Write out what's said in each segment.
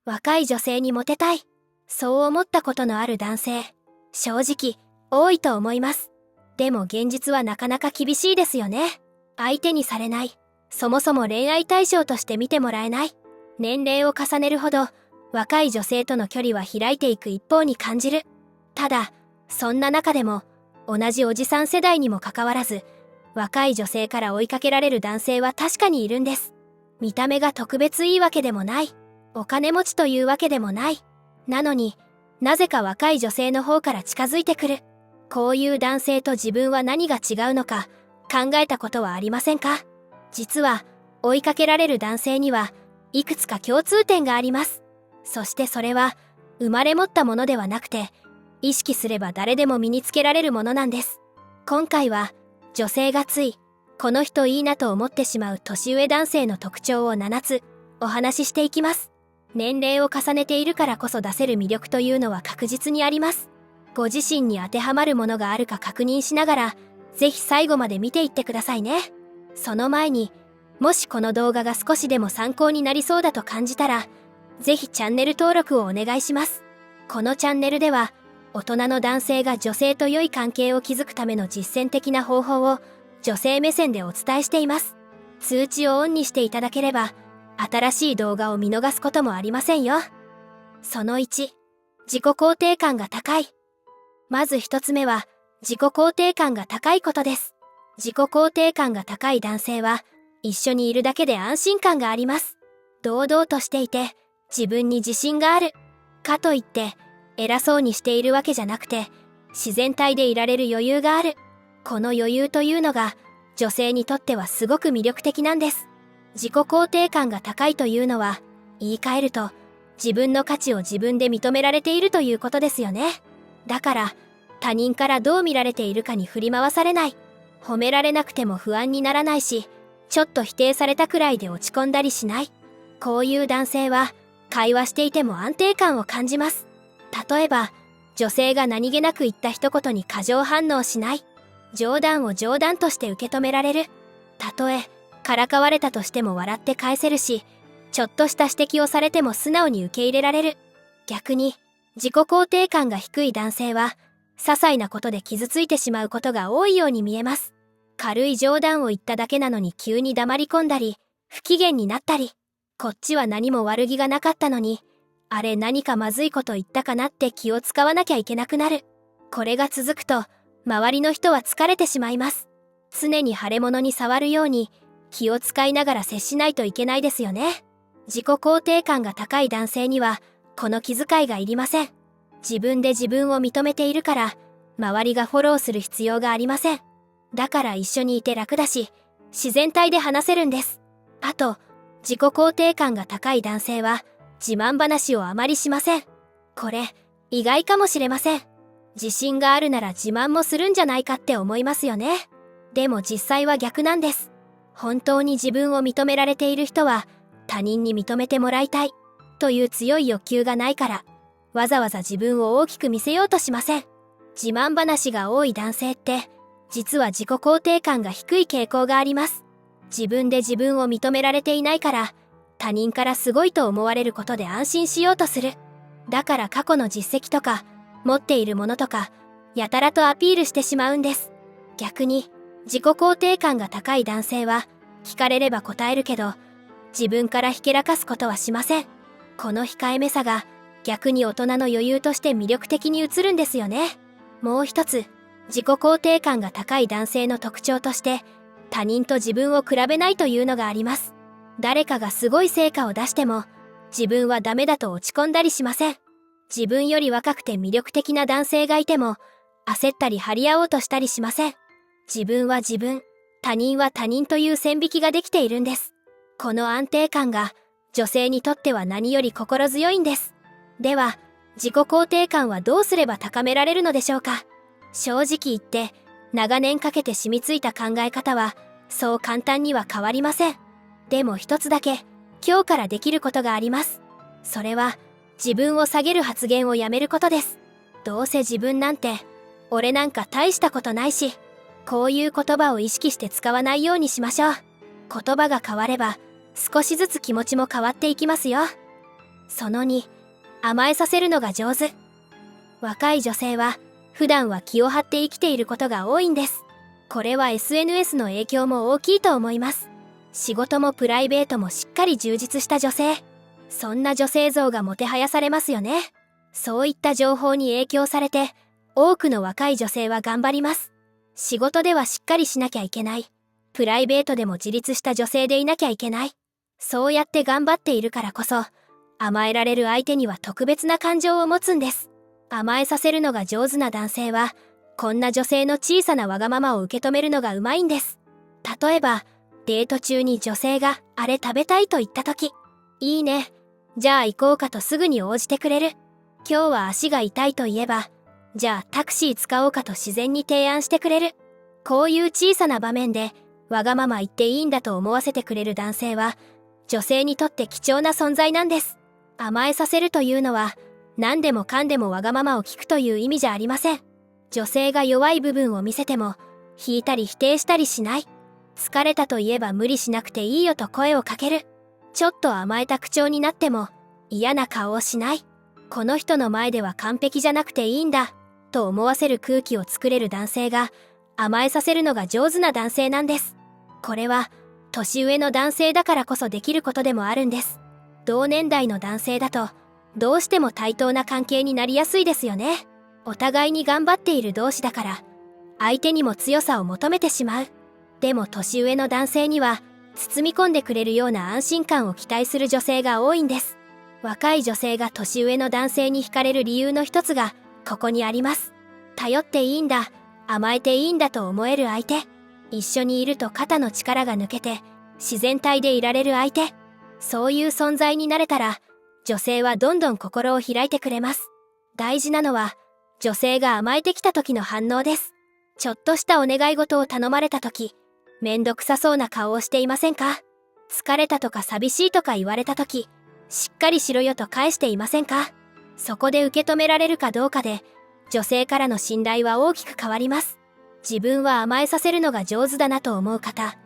若い女性にモテたい。そう思ったことのある男性、正直、多いと思います。でも現実はなかなか厳しいですよね。相手にされない。そもそも恋愛対象として見てもらえない。年齢を重ねるほど、若い女性との距離は開いていく一方に感じる。ただ、そんな中でも、同じおじさん世代にもかかわらず、若い女性から追いかけられる男性は確かにいるんです。見た目が特別いいわけでもない。お金持ちというわけでもない。なのに、なぜか若い女性の方から近づいてくる。こういう男性と自分は何が違うのか考えたことはありませんか？実は、追いかけられる男性にはいくつか共通点があります。そしてそれは、生まれ持ったものではなくて、意識すれば誰でも身につけられるものなんです。今回は、女性がつい、この人いいなと思ってしまう年上男性の特徴を7つ、お話ししていきます。年齢を重ねているからこそ出せる魅力というのは確実にあります。ご自身に当てはまるものがあるか確認しながら、ぜひ最後まで見ていってくださいね。その前に、もしこの動画が少しでも参考になりそうだと感じたら、ぜひチャンネル登録をお願いします。このチャンネルでは、大人の男性が女性と良い関係を築くための実践的な方法を女性目線でお伝えしています。通知をオンにしていただければ、新しい動画を見逃すこともありませんよ。その1、自己肯定感が高い。まず一つ目は、自己肯定感が高いことです。自己肯定感が高い男性は、一緒にいるだけで安心感があります。堂々としていて、自分に自信がある。かといって、偉そうにしているわけじゃなくて、自然体でいられる余裕がある。この余裕というのが、女性にとってはすごく魅力的なんです。自己肯定感が高いというのは、言い換えると、自分の価値を自分で認められているということですよね。だから、他人からどう見られているかに振り回されない。褒められなくても不安にならないし、ちょっと否定されたくらいで落ち込んだりしない。こういう男性は、会話していても安定感を感じます。例えば、女性が何気なく言った一言に過剰反応しない。冗談を冗談として受け止められる。たとえ、からかわれたとしても笑って返せるし、ちょっとした指摘をされても素直に受け入れられる。逆に、自己肯定感が低い男性は、些細なことで傷ついてしまうことが多いように見えます。軽い冗談を言っただけなのに急に黙り込んだり、不機嫌になったり、こっちは何も悪気がなかったのに、あれ何かまずいこと言ったかなって気を使わなきゃいけなくなる。これが続くと、周りの人は疲れてしまいます。常に腫れ物に触るように、気を使いながら接しないといけないですよね。自己肯定感が高い男性には、この気遣いがいりません。自分で自分を認めているから、周りがフォローする必要がありません。だから一緒にいて楽だし、自然体で話せるんです。あと、自己肯定感が高い男性は、自慢話をあまりしません。これ、意外かもしれません。自信があるなら自慢もするんじゃないかって思いますよね。でも実際は逆なんです。本当に自分を認められている人は、他人に認めてもらいたい、という強い欲求がないから、わざわざ自分を大きく見せようとしません。自慢話が多い男性って、実は自己肯定感が低い傾向があります。自分で自分を認められていないから、他人からすごいと思われることで安心しようとする。だから過去の実績とか、持っているものとか、やたらとアピールしてしまうんです。逆に、自己肯定感が高い男性は、聞かれれば答えるけど、自分からひけらかすことはしません。この控えめさが、逆に大人の余裕として魅力的に映るんですよね。もう一つ、自己肯定感が高い男性の特徴として、他人と自分を比べないというのがあります。誰かがすごい成果を出しても、自分はダメだと落ち込んだりしません。自分より若くて魅力的な男性がいても、焦ったり張り合おうとしたりしません。自分は自分、他人は他人という線引きができているんです。この安定感が、女性にとっては何より心強いんです。では、自己肯定感はどうすれば高められるのでしょうか。正直言って、長年かけて染みついた考え方は、そう簡単には変わりません。でも一つだけ、今日からできることがあります。それは、自分を下げる発言をやめることです。どうせ自分なんて、俺なんか大したことないし、こういう言葉を意識して使わないようにしましょう。言葉が変われば、少しずつ気持ちも変わっていきますよ。その2、甘えさせるのが上手。若い女性は普段は気を張って生きていることが多いんです。これは SNS の影響も大きいと思います。仕事もプライベートもしっかり充実した女性。そんな女性像がもてはやされますよね。そういった情報に影響されて、多くの若い女性は頑張ります。仕事ではしっかりしなきゃいけない。プライベートでも自立した女性でいなきゃいけない。そうやって頑張っているからこそ、甘えられる相手には特別な感情を持つんです。甘えさせるのが上手な男性は、こんな女性の小さなわがままを受け止めるのがうまいんです。例えば、デート中に女性があれ食べたいと言った時、いいね。じゃあ行こうかとすぐに応じてくれる。今日は足が痛いと言えば、じゃあタクシー使おうかと自然に提案してくれる。こういう小さな場面で、わがまま言っていいんだと思わせてくれる男性は、女性にとって貴重な存在なんです。甘えさせるというのは、何でもかんでもわがままを聞くという意味じゃありません。女性が弱い部分を見せても、引いたり否定したりしない。疲れたと言えば無理しなくていいよと声をかける。ちょっと甘えた口調になっても、嫌な顔をしない。この人の前では完璧じゃなくていいんだ、と思わせる空気を作れる男性が、甘えさせるのが上手な男性なんです。これは、年上の男性だからこそできることでもあるんです。同年代の男性だと、どうしても対等な関係になりやすいですよね。お互いに頑張っている同士だから、相手にも強さを求めてしまう。でも年上の男性には、包み込んでくれるような安心感を期待する女性が多いんです。若い女性が年上の男性に惹かれる理由の一つが、ここにあります。頼っていいんだ、甘えていいんだと思える相手。一緒にいると肩の力が抜けて、自然体でいられる相手。そういう存在になれたら、女性はどんどん心を開いてくれます。大事なのは、女性が甘えてきた時の反応です。ちょっとしたお願い事を頼まれた時、めんどくさそうな顔をしていませんか？疲れたとか寂しいとか言われた時、しっかりしろよと返していませんか？そこで受け止められるかどうかで、女性からの信頼は大きく変わります。自分は甘えさせるのが上手だなと思う方、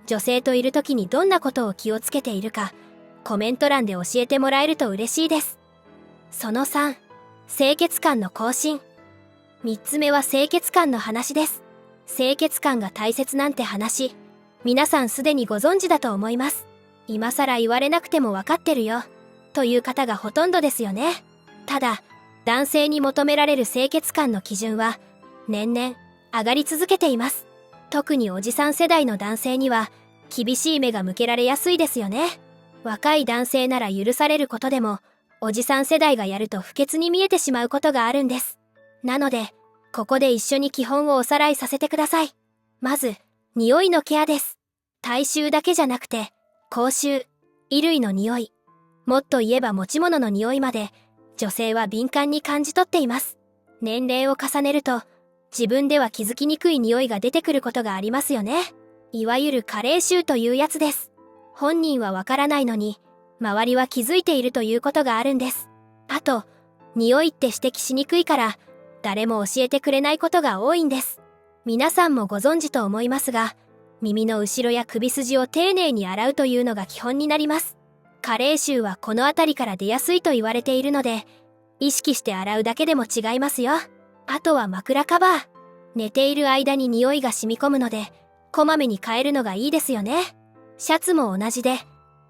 女性といる時にどんなことを気をつけているか、コメント欄で教えてもらえると嬉しいです。その3、清潔感の更新。3つ目は清潔感の話です。清潔感が大切なんて話、皆さんすでにご存知だと思います。今更言われなくてもわかってるよ、という方がほとんどですよね。ただ、男性に求められる清潔感の基準は、年々上がり続けています。特におじさん世代の男性には、厳しい目が向けられやすいですよね。若い男性なら許されることでも、おじさん世代がやると不潔に見えてしまうことがあるんです。なので、ここで一緒に基本をおさらいさせてください。まず、匂いのケアです。体臭だけじゃなくて、口臭、衣類の匂い、もっと言えば持ち物の匂いまで、女性は敏感に感じ取っています。年齢を重ねると、自分では気づきにくい匂いが出てくることがありますよね。いわゆる加齢臭というやつです。本人はわからないのに、周りは気づいているということがあるんです。あと、匂いって指摘しにくいから、誰も教えてくれないことが多いんです。皆さんもご存知と思いますが、耳の後ろや首筋を丁寧に洗うというのが基本になります。加齢臭はこの辺りから出やすいと言われているので、意識して洗うだけでも違いますよ。あとは枕カバー。寝ている間に匂いが染み込むので、こまめに変えるのがいいですよね。シャツも同じで、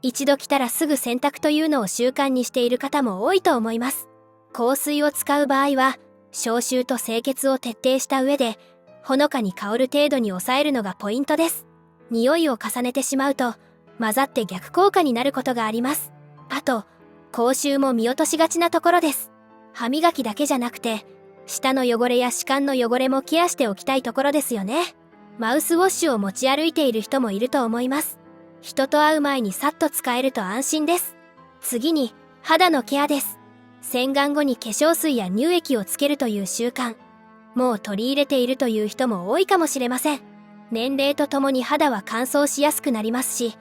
一度着たらすぐ洗濯というのを習慣にしている方も多いと思います。香水を使う場合は、消臭と清潔を徹底した上で、ほのかに香る程度に抑えるのがポイントです。匂いを重ねてしまうと、混ざって逆効果になることがあります。あと、口臭も見落としがちなところです。歯磨きだけじゃなくて、舌の汚れや歯間の汚れもケアしておきたいところですよね。マウスウォッシュを持ち歩いている人もいると思います。人と会う前にさっと使えると安心です。次に、肌のケアです。洗顔後に化粧水や乳液をつけるという習慣、もう取り入れているという人も多いかもしれません。年齢とともに肌は乾燥しやすくなりますし、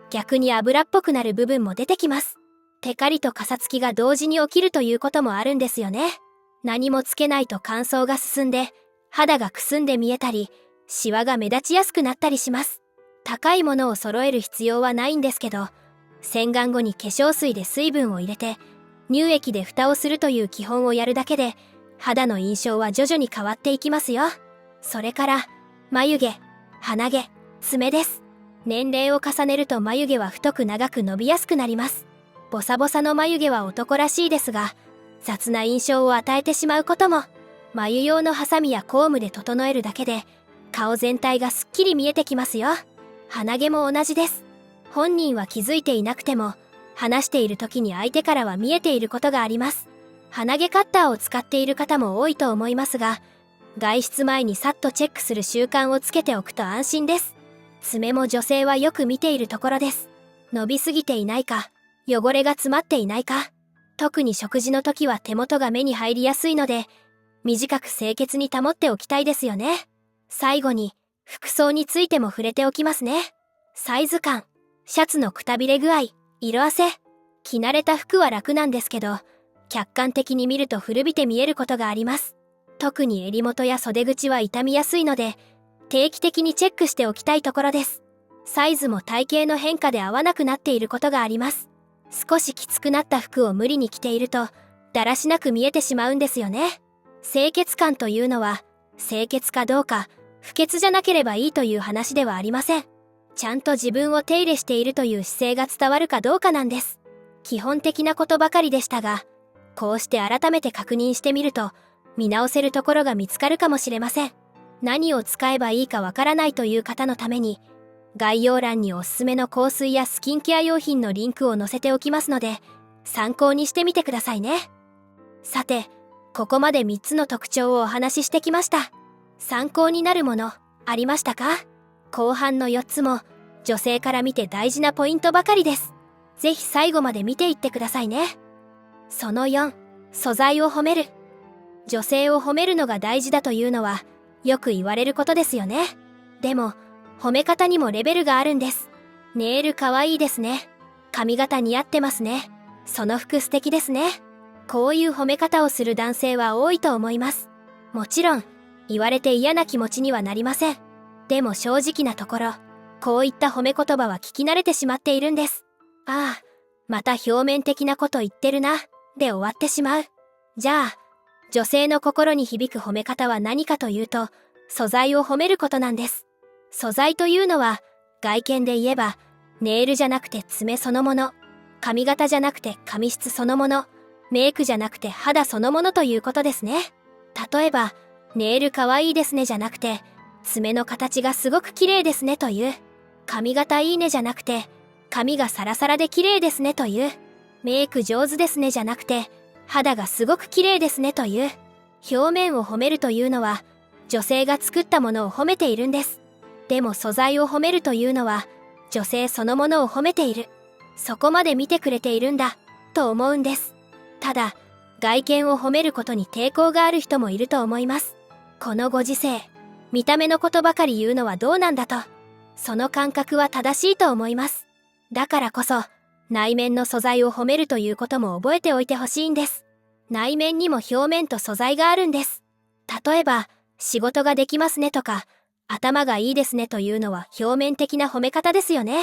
逆に油っぽくなる部分も出てきます。テカリとカサつきが同時に起きるということもあるんですよね。何もつけないと乾燥が進んで、肌がくすんで見えたり、シワが目立ちやすくなったりします。高いものを揃える必要はないんですけど、洗顔後に化粧水で水分を入れて、乳液で蓋をするという基本をやるだけで、肌の印象は徐々に変わっていきますよ。それから、眉毛、鼻毛、爪です。年齢を重ねると眉毛は太く長く伸びやすくなります。ボサボサの眉毛は男らしいですが、雑な印象を与えてしまうことも、眉用のハサミやコームで整えるだけで、顔全体がすっきり見えてきますよ。鼻毛も同じです。本人は気づいていなくても、話している時に相手からは見えていることがあります。鼻毛カッターを使っている方も多いと思いますが、外出前にさっとチェックする習慣をつけておくと安心です。爪も女性はよく見ているところです。伸びすぎていないか、汚れが詰まっていないか。特に食事の時は手元が目に入りやすいので、短く清潔に保っておきたいですよね。最後に、服装についても触れておきますね。サイズ感、シャツのくたびれ具合、色あせ。着慣れた服は楽なんですけど、客観的に見ると古びて見えることがあります。特に襟元や袖口は傷みやすいので、定期的にチェックしておきたいところです。サイズも体型の変化で合わなくなっていることがあります。少しきつくなった服を無理に着ていると、だらしなく見えてしまうんですよね。清潔感というのは、清潔かどうか、不潔じゃなければいいという話ではありません。ちゃんと自分を手入れしているという姿勢が伝わるかどうかなんです。基本的なことばかりでしたが、こうして改めて確認してみると、見直せるところが見つかるかもしれません。何を使えばいいかわからないという方のために、概要欄におすすめの香水やスキンケア用品のリンクを載せておきますので、参考にしてみてくださいね。さて、ここまで3つの特徴をお話ししてきました。参考になるもの、ありましたか？後半の4つも、女性から見て大事なポイントばかりです。ぜひ最後まで見ていってくださいね。その4、素材を褒める。女性を褒めるのが大事だというのは、よく言われることですよね。でも、褒め方にもレベルがあるんです。ネイルかわいいですね。髪型似合ってますね。その服素敵ですね。こういう褒め方をする男性は多いと思います。もちろん、言われて嫌な気持ちにはなりません。でも正直なところ、こういった褒め言葉は聞き慣れてしまっているんです。ああ、また表面的なこと言ってるな、で終わってしまう。じゃあ、女性の心に響く褒め方は何かというと、素材を褒めることなんです。素材というのは、外見で言えば、ネイルじゃなくて爪そのもの、髪型じゃなくて髪質そのもの、メイクじゃなくて肌そのものということですね。例えば、ネイルかわいいですねじゃなくて、爪の形がすごく綺麗ですねという、髪型いいねじゃなくて、髪がサラサラで綺麗ですねという、メイク上手ですねじゃなくて、肌がすごく綺麗ですねという、表面を褒めるというのは、女性が作ったものを褒めているんです。でも素材を褒めるというのは、女性そのものを褒めている。そこまで見てくれているんだ、と思うんです。ただ、外見を褒めることに抵抗がある人もいると思います。このご時世、見た目のことばかり言うのはどうなんだと、その感覚は正しいと思います。だからこそ、内面の素材を褒めるということも覚えておいてほしいんです。内面にも表面と素材があるんです。例えば、仕事ができますねとか、頭がいいですねというのは表面的な褒め方ですよね。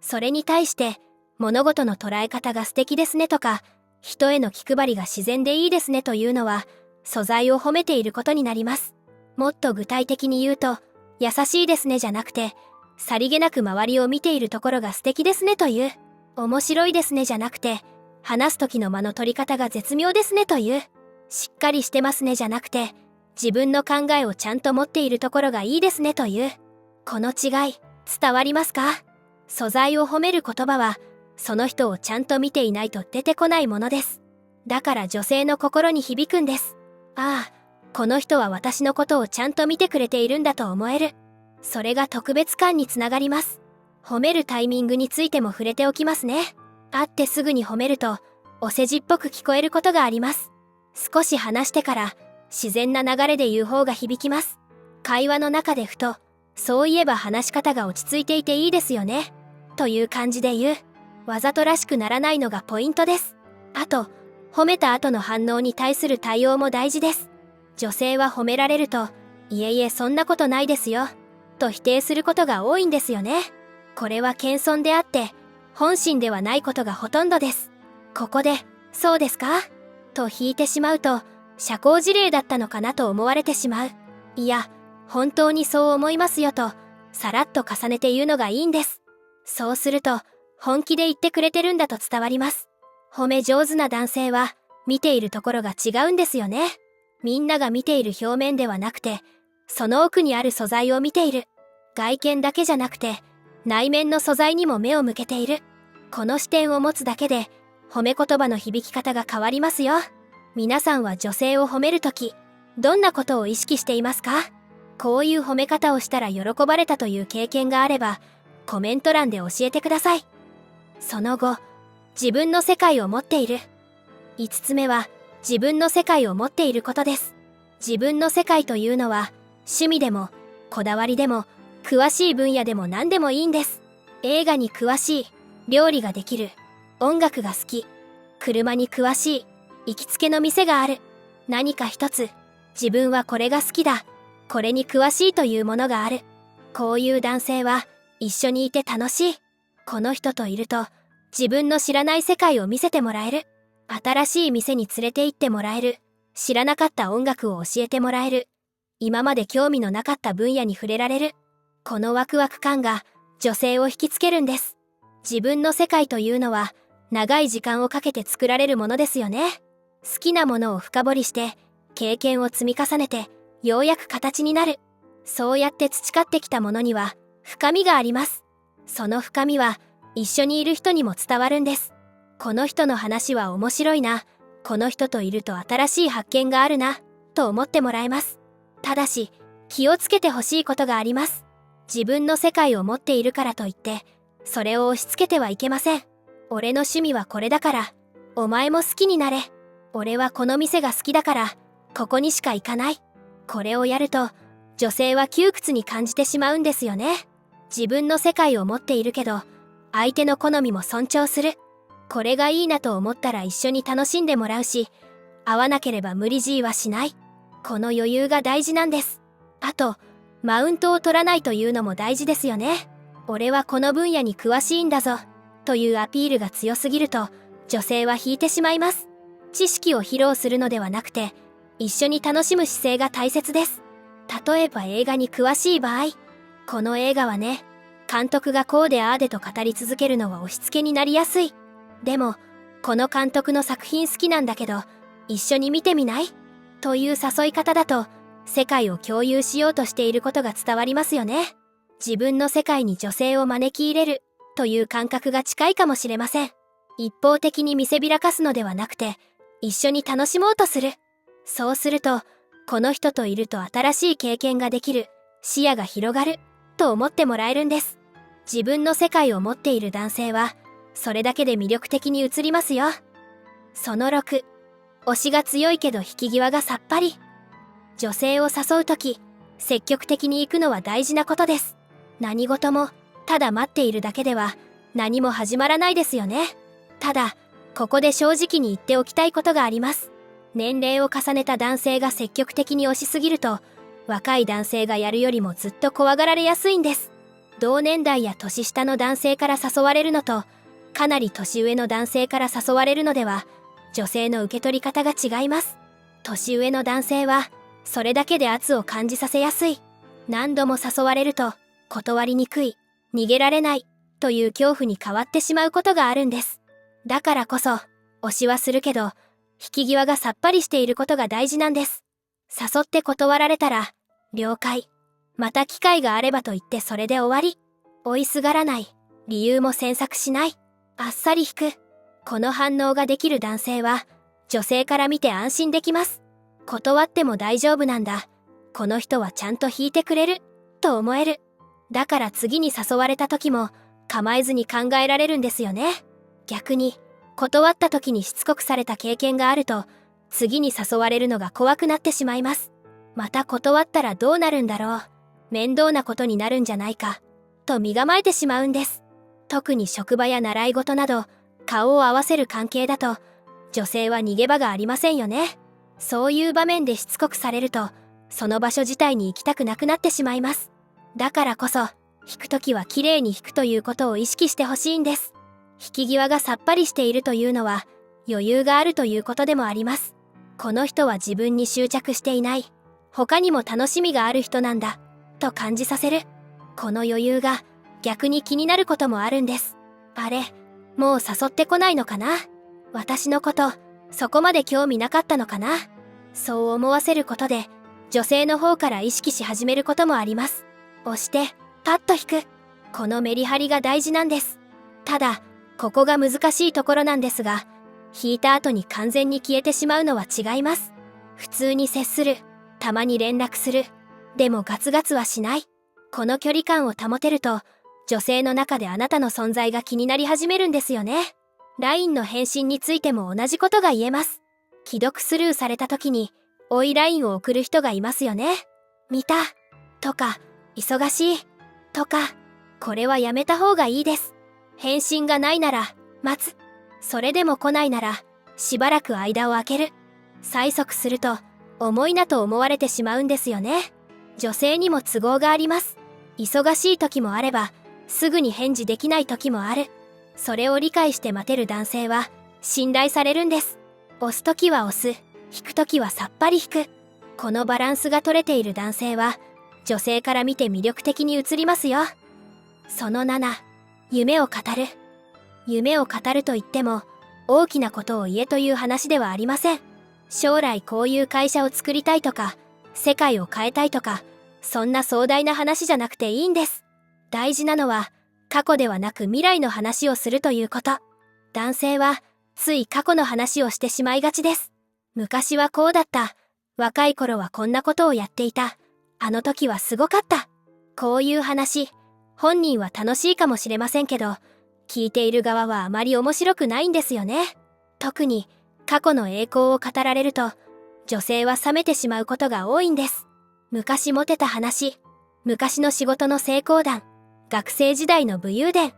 それに対して、物事の捉え方が素敵ですねとか、人への気配りが自然でいいですねというのは、素材を褒めていることになります。もっと具体的に言うと、優しいですねじゃなくて、さりげなく周りを見ているところが素敵ですねという、面白いですねじゃなくて、話す時の間の取り方が絶妙ですねという、しっかりしてますねじゃなくて、自分の考えをちゃんと持っているところがいいですねという、この違い、伝わりますか？素材を褒める言葉は、その人をちゃんと見ていないと出てこないものです。だから女性の心に響くんです。ああ、この人は私のことをちゃんと見てくれているんだと思える。それが特別感につながります。褒めるタイミングについても触れておきますね。会ってすぐに褒めると、お世辞っぽく聞こえることがあります。少し話してから、自然な流れで言う方が響きます。会話の中でふと、そういえば話し方が落ち着いていていいですよね。という感じで言う。わざとらしくならないのがポイントです。あと、褒めた後の反応に対する対応も大事です。女性は褒められると、いえいえそんなことないですよ、と否定することが多いんですよね。これは謙遜であって、本心ではないことがほとんどです。ここで、そうですかと引いてしまうと、社交辞令だったのかなと思われてしまう。いや、本当にそう思いますよと、さらっと重ねて言うのがいいんです。そうすると、本気で言ってくれてるんだと伝わります。褒め上手な男性は、見ているところが違うんですよね。みんなが見ている表面ではなくて、その奥にある素材を見ている。外見だけじゃなくて、内面の素材にも目を向けている。この視点を持つだけで、褒め言葉の響き方が変わりますよ。皆さんは女性を褒めるとき、どんなことを意識していますか？こういう褒め方をしたら喜ばれたという経験があれば、コメント欄で教えてください。その後、自分の世界を持っている。5つ目は、自分の世界を持っていることです。自分の世界というのは、趣味でも、こだわりでも、詳しい分野でも何でもいいんです。映画に詳しい、料理ができる、音楽が好き、車に詳しい、行きつけの店がある。何か一つ、自分はこれが好きだ、これに詳しいというものがある。こういう男性は、一緒にいて楽しい。この人といると、自分の知らない世界を見せてもらえる。新しい店に連れて行ってもらえる。知らなかった音楽を教えてもらえる。今まで興味のなかった分野に触れられる。このワクワク感が女性を引きつけるんです。自分の世界というのは長い時間をかけて作られるものですよね。好きなものを深掘りして経験を積み重ねてようやく形になる。そうやって培ってきたものには深みがあります。その深みは一緒にいる人にも伝わるんです。この人の話は面白いな、この人といると新しい発見があるな、と思ってもらえます。ただし、気をつけてほしいことがあります。自分の世界を持っているからといって、それを押し付けてはいけません。俺の趣味はこれだから、お前も好きになれ。俺はこの店が好きだから、ここにしか行かない。これをやると、女性は窮屈に感じてしまうんですよね。自分の世界を持っているけど、相手の好みも尊重する。これがいいなと思ったら一緒に楽しんでもらうし、合わなければ無理強いはしない。この余裕が大事なんです。あと、マウントを取らないというのも大事ですよね。俺はこの分野に詳しいんだぞ、というアピールが強すぎると、女性は引いてしまいます。知識を披露するのではなくて、一緒に楽しむ姿勢が大切です。例えば映画に詳しい場合、この映画はね、監督がこうでああでと語り続けるのは押し付けになりやすい。でも、この監督の作品好きなんだけど、一緒に見てみない？という誘い方だと、世界を共有しようとしていることが伝わりますよね。自分の世界に女性を招き入れる、という感覚が近いかもしれません。一方的に見せびらかすのではなくて、一緒に楽しもうとする。そうすると、この人といると新しい経験ができる、視野が広がる、と思ってもらえるんです。自分の世界を持っている男性は、それだけで魅力的に映りますよ。その6、推しが強いけど引き際がさっぱり。女性を誘うとき、積極的に行くのは大事なことです。何事も、ただ待っているだけでは、何も始まらないですよね。ただ、ここで正直に言っておきたいことがあります。年齢を重ねた男性が積極的に推しすぎると、若い男性がやるよりもずっと怖がられやすいんです。同年代や年下の男性から誘われるのと、かなり年上の男性から誘われるのでは、女性の受け取り方が違います。年上の男性は、それだけで圧を感じさせやすい。何度も誘われると、断りにくい、逃げられない、という恐怖に変わってしまうことがあるんです。だからこそ、推しはするけど、引き際がさっぱりしていることが大事なんです。誘って断られたら、了解。また機会があればと言ってそれで終わり。追いすがらない。理由も詮索しない。あっさり引く。この反応ができる男性は、女性から見て安心できます。断っても大丈夫なんだ。この人はちゃんと引いてくれる。と思える。だから次に誘われた時も、構えずに考えられるんですよね。逆に、断った時にしつこくされた経験があると、次に誘われるのが怖くなってしまいます。また断ったらどうなるんだろう。面倒なことになるんじゃないか。と身構えてしまうんです。特に職場や習い事など、顔を合わせる関係だと、女性は逃げ場がありませんよね。そういう場面でしつこくされると、その場所自体に行きたくなくなってしまいます。だからこそ、引くときは綺麗に引くということを意識してほしいんです。引き際がさっぱりしているというのは、余裕があるということでもあります。この人は自分に執着していない。他にも楽しみがある人なんだ、と感じさせる。この余裕が逆に気になることもあるんです。あれ、もう誘ってこないのかな？私のこと、そこまで興味なかったのかな？そう思わせることで、女性の方から意識し始めることもあります。押して、パッと引く。このメリハリが大事なんです。ただ、ここが難しいところなんですが、引いた後に完全に消えてしまうのは違います。普通に接する。たまに連絡する。でもガツガツはしない。この距離感を保てると、女性の中であなたの存在が気になり始めるんですよね。LINE の返信についても同じことが言えます。既読スルーされた時に、追い LINE を送る人がいますよね。見たとか、忙しいとか、これはやめた方がいいです。返信がないなら、待つ。それでも来ないなら、しばらく間を空ける。催促すると、重いなと思われてしまうんですよね。女性にも都合があります。忙しい時もあれば、すぐに返事できない時もある。それを理解して待てる男性は、信頼されるんです。押す時は押す。引く時はさっぱり引く。このバランスが取れている男性は、女性から見て魅力的に映りますよ。その7、夢を語る。夢を語ると言っても、大きなことを言えという話ではありません。将来こういう会社を作りたいとか、世界を変えたいとか、そんな壮大な話じゃなくていいんです。大事なのは、過去ではなく未来の話をするということ。男性は、つい過去の話をしてしまいがちです。昔はこうだった。若い頃はこんなことをやっていた。あの時はすごかった。こういう話、本人は楽しいかもしれませんけど、聞いている側はあまり面白くないんですよね。特に、過去の栄光を語られると、女性は冷めてしまうことが多いんです。昔モテた話、昔の仕事の成功談、学生時代の武勇伝、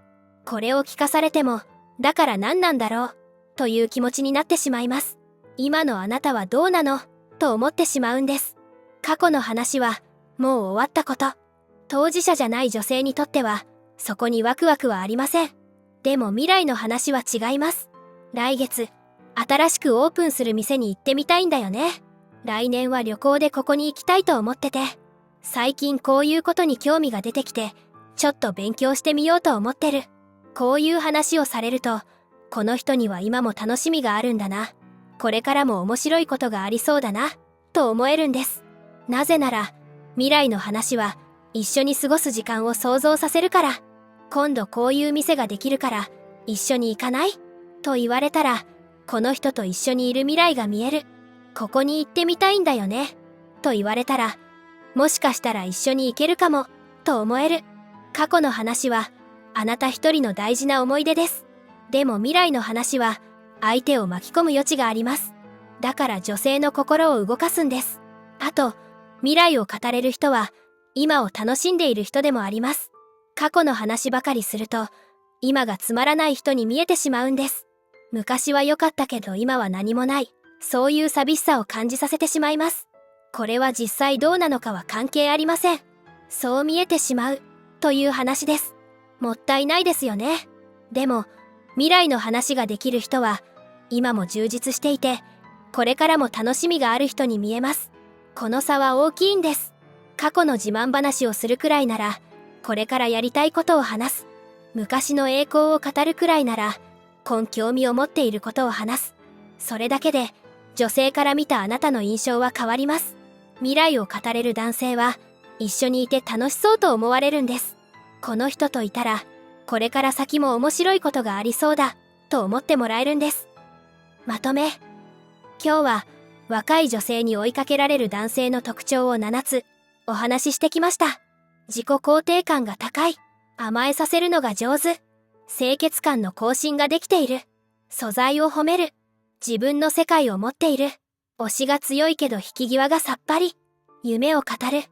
これを聞かされても、だから何なんだろう、という気持ちになってしまいます。今のあなたはどうなのと思ってしまうんです。過去の話は、もう終わったこと。当事者じゃない女性にとっては、そこにワクワクはありません。でも未来の話は違います。来月、新しくオープンする店に行ってみたいんだよね。来年は旅行でここに行きたいと思ってて、最近こういうことに興味が出てきて、ちょっと勉強してみようと思ってる。こういう話をされると、この人には今も楽しみがあるんだな。これからも面白いことがありそうだな、と思えるんです。なぜなら、未来の話は一緒に過ごす時間を想像させるから。今度こういう店ができるから、一緒に行かない？と言われたら、この人と一緒にいる未来が見える。ここに行ってみたいんだよね。と言われたら、もしかしたら一緒に行けるかも、と思える。過去の話は、あなた一人の大事な思い出です。でも未来の話は、相手を巻き込む余地があります。だから女性の心を動かすんです。あと、未来を語れる人は、今を楽しんでいる人でもあります。過去の話ばかりすると、今がつまらない人に見えてしまうんです。昔は良かったけど今は何もない。そういう寂しさを感じさせてしまいます。これは実際どうなのかは関係ありません。そう見えてしまう、という話です。もったいないですよね。でも、未来の話ができる人は、今も充実していて、これからも楽しみがある人に見えます。この差は大きいんです。過去の自慢話をするくらいなら、これからやりたいことを話す。昔の栄光を語るくらいなら、今興味を持っていることを話す。それだけで、女性から見たあなたの印象は変わります。未来を語れる男性は、一緒にいて楽しそうと思われるんです。この人といたら、これから先も面白いことがありそうだ、と思ってもらえるんです。まとめ。今日は、若い女性に追いかけられる男性の特徴を7つ、お話ししてきました。自己肯定感が高い。甘えさせるのが上手。清潔感の更新ができている。素材を褒める。自分の世界を持っている。推しが強いけど引き際がさっぱり。夢を語る。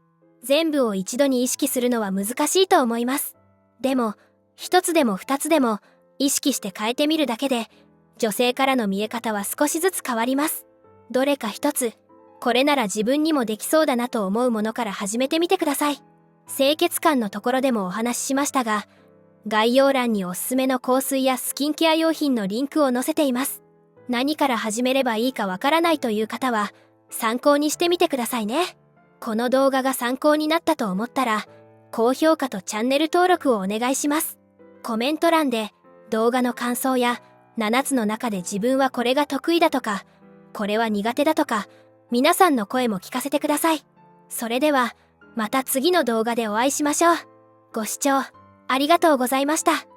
全部を一度に意識するのは難しいと思います。でも、一つでも二つでも意識して変えてみるだけで、女性からの見え方は少しずつ変わります。どれか一つ、これなら自分にもできそうだなと思うものから始めてみてください。清潔感のところでもお話ししましたが、概要欄におすすめの香水やスキンケア用品のリンクを載せています。何から始めればいいかわからないという方は参考にしてみてくださいね。この動画が参考になったと思ったら、高評価とチャンネル登録をお願いします。コメント欄で動画の感想や7つの中で自分はこれが得意だとか、これは苦手だとか、皆さんの声も聞かせてください。それでは、また次の動画でお会いしましょう。ご視聴ありがとうございました。